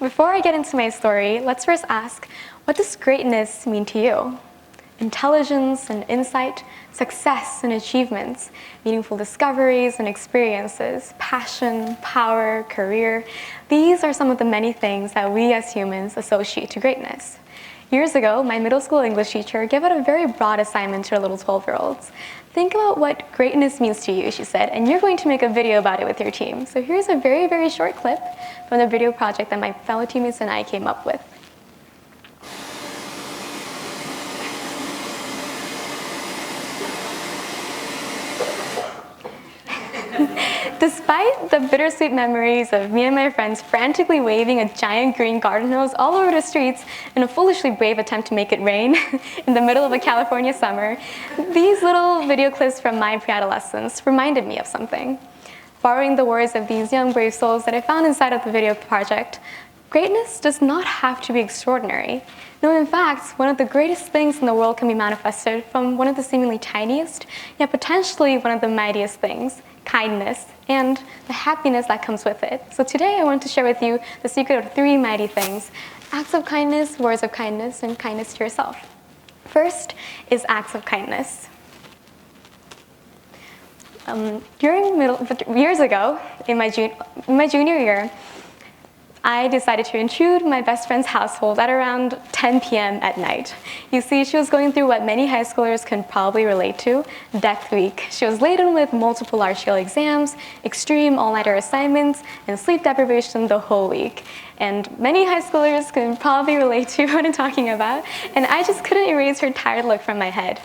Before I get into my story, let's first ask, what does greatness mean to you? Intelligence and insight, success and achievements, meaningful discoveries and experiences, passion, power, career. These are some of the many things that we as humans associate to greatness. Years ago, my middle school English teacher gave out a very broad assignment to her little 12-year-olds. Think about what greatness means to you, she said, and you're going to make a video about it with your team. So here's a very, very short clip from the video project that my fellow teammates and I came up with. Despite the bittersweet memories of me and my friends frantically waving a giant green garden hose all over the streets in a foolishly brave attempt to make it rain in the middle of a California summer, these little video clips from my pre-adolescence reminded me of something. Borrowing the words of these young brave souls that I found inside of the video project, greatness does not have to be extraordinary. No, in fact, one of the greatest things in the world can be manifested from one of the seemingly tiniest, yet potentially one of the mightiest things, kindness, and the happiness that comes with it. So today I want to share with you the secret of 3 mighty things: acts of kindness, words of kindness, and kindness to yourself. First is acts of kindness. Years ago, in my junior year, I decided to intrude my best friend's household at around 10 p.m. at night. You see, she was going through what many high schoolers can probably relate to, death week. She was laden with multiple large-scale exams, extreme all-nighter assignments, and sleep deprivation the whole week. And many high schoolers can probably relate to what I'm talking about, and I just couldn't erase her tired look from my head.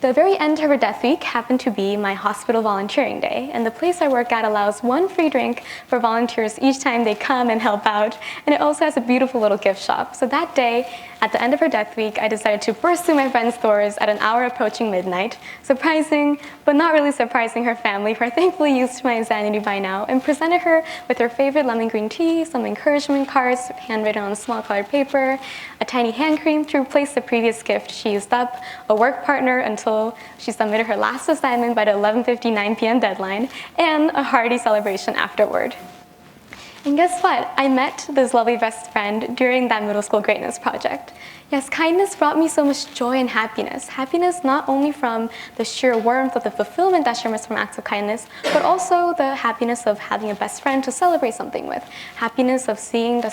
The very end of her death week happened to be my hospital volunteering day, and the place I work at allows 1 free drink for volunteers each time they come and help out, and it also has a beautiful little gift shop. So that day, at the end of her death week, I decided to burst through my friend's doors at an hour approaching midnight, surprising, but not really surprising her family, who are thankfully used to my insanity by now, and presented her with her favorite lemon green tea, some encouragement cards handwritten on small colored paper, a tiny hand cream to replace the previous gift she used up, a work partner until she submitted her last assignment by the 11:59 p.m. deadline, and a hearty celebration afterward. And guess what? I met this lovely best friend during that middle school greatness project. Yes, kindness brought me so much joy and happiness. Happiness not only from the sheer warmth of the fulfillment that stems from acts of kindness, but also the happiness of having a best friend to celebrate something with. Happiness of seeing the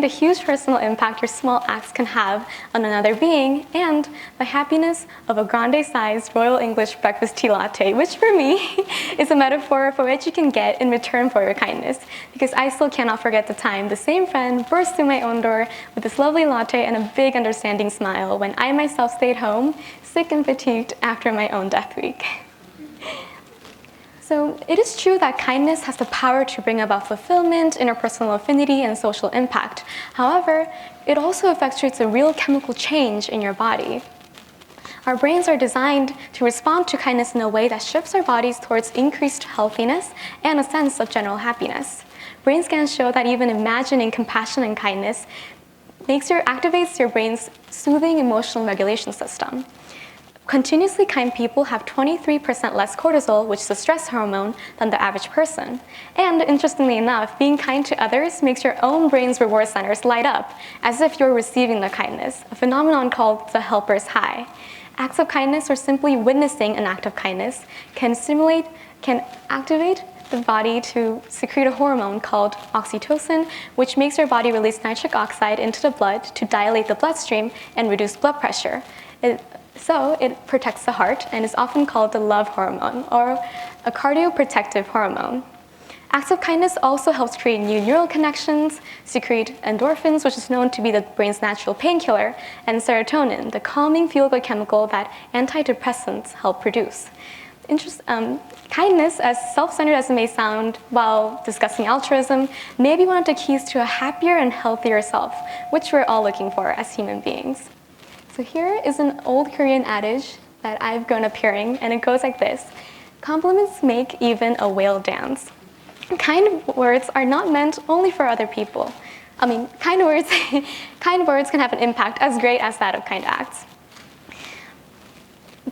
huge personal impact your small acts can have on another being, and the happiness of a grande-sized Royal English breakfast tea latte, which for me is a metaphor for what you can get in return for your kindness, because I still cannot forget the time the same friend burst through my own door with this lovely latte and a big understanding smile when I myself stayed home, sick and fatigued after my own death week. So it is true that kindness has the power to bring about fulfillment, interpersonal affinity, and social impact. However, it also effectuates a real chemical change in your body. Our brains are designed to respond to kindness in a way that shifts our bodies towards increased healthiness and a sense of general happiness. Brain scans show that even imagining compassion and kindness activates your brain's soothing emotional regulation system. Continuously kind people have 23% less cortisol, which is a stress hormone, than the average person. And interestingly enough, being kind to others makes your own brain's reward centers light up, as if you're receiving the kindness, a phenomenon called the helper's high. Acts of kindness, or simply witnessing an act of kindness, can activate the body to secrete a hormone called oxytocin, which makes your body release nitric oxide into the blood to dilate the bloodstream and reduce blood pressure. So it protects the heart and is often called the love hormone, or a cardioprotective hormone. Acts of kindness also helps create new neural connections, secrete endorphins, which is known to be the brain's natural painkiller, and serotonin, the calming feel-good chemical that antidepressants help produce. Kindness, as self-centered as it may sound while discussing altruism, may be one of the keys to a happier and healthier self, which we're all looking for as human beings. So here is an old Korean adage that I've grown up hearing, and it goes like this: compliments make even a whale dance. Kind words are not meant only for other people. Kind words can have an impact as great as that of kind acts.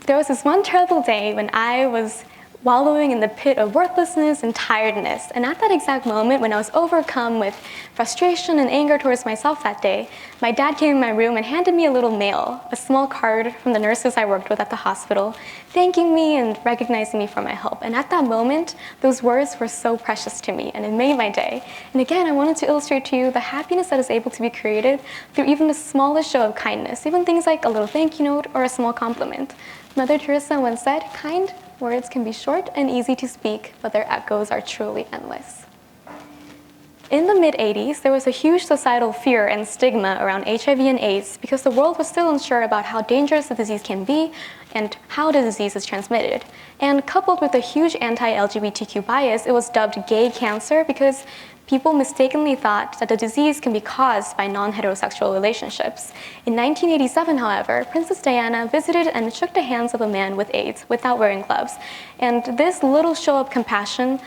There was this one terrible day when I was wallowing in the pit of worthlessness and tiredness. And at that exact moment, when I was overcome with frustration and anger towards myself that day, my dad came in my room and handed me a little mail, a small card from the nurses I worked with at the hospital, thanking me and recognizing me for my help. And at that moment, those words were so precious to me, and it made my day. And again, I wanted to illustrate to you the happiness that is able to be created through even the smallest show of kindness, even things like a little thank you note or a small compliment. Mother Teresa once said, "Kind words can be short and easy to speak, but their echoes are truly endless." In the mid-'80s, there was a huge societal fear and stigma around HIV and AIDS because the world was still unsure about how dangerous the disease can be and how the disease is transmitted. And coupled with a huge anti-LGBTQ bias, it was dubbed gay cancer because people mistakenly thought that the disease can be caused by non-heterosexual relationships. In 1987, however, Princess Diana visited and shook the hands of a man with AIDS without wearing gloves. And this little show of compassion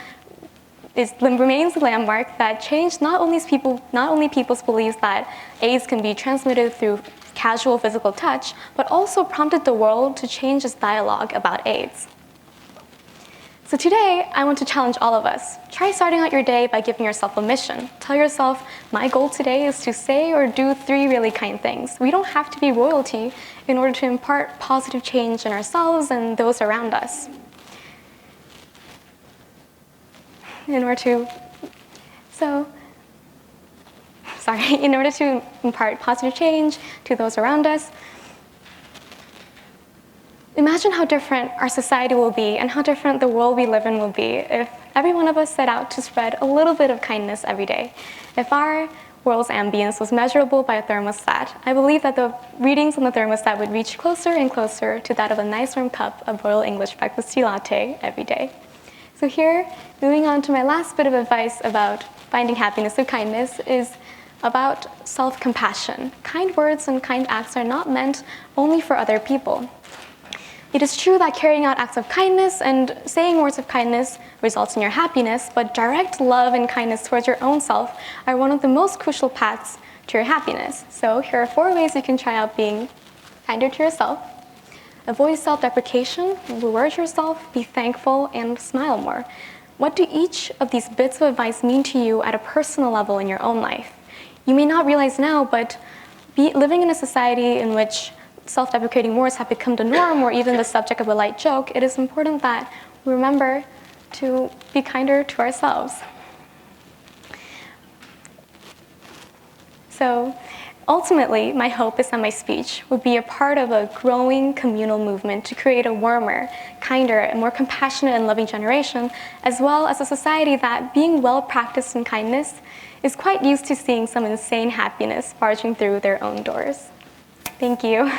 remains a landmark that changed not only people's beliefs that AIDS can be transmitted through casual physical touch, but also prompted the world to change its dialogue about AIDS. So today, I want to challenge all of us. Try starting out your day by giving yourself a mission. Tell yourself, my goal today is to say or do 3 really kind things. We don't have to be royalty in order to impart positive change in ourselves and those around us. In order to impart positive change to those around us, imagine how different our society will be and how different the world we live in will be if every one of us set out to spread a little bit of kindness every day. If our world's ambience was measurable by a thermostat, I believe that the readings on the thermostat would reach closer and closer to that of a nice warm cup of Royal English breakfast tea latte every day. So here, moving on to my last bit of advice about finding happiness through kindness is about self-compassion. Kind words and kind acts are not meant only for other people. It is true that carrying out acts of kindness and saying words of kindness results in your happiness, but direct love and kindness towards your own self are one of the most crucial paths to your happiness. So here are 4 ways you can try out being kinder to yourself. Avoid self-deprecation, reward yourself, be thankful, and smile more. What do each of these bits of advice mean to you at a personal level in your own life? You may not realize now, but living in a society in which self-deprecating words have become the norm or even the subject of a light joke, it is important that we remember to be kinder to ourselves. So ultimately, my hope is that my speech would be a part of a growing communal movement to create a warmer, kinder, and more compassionate and loving generation, as well as a society that, being well practiced in kindness, is quite used to seeing some insane happiness barging through their own doors. Thank you.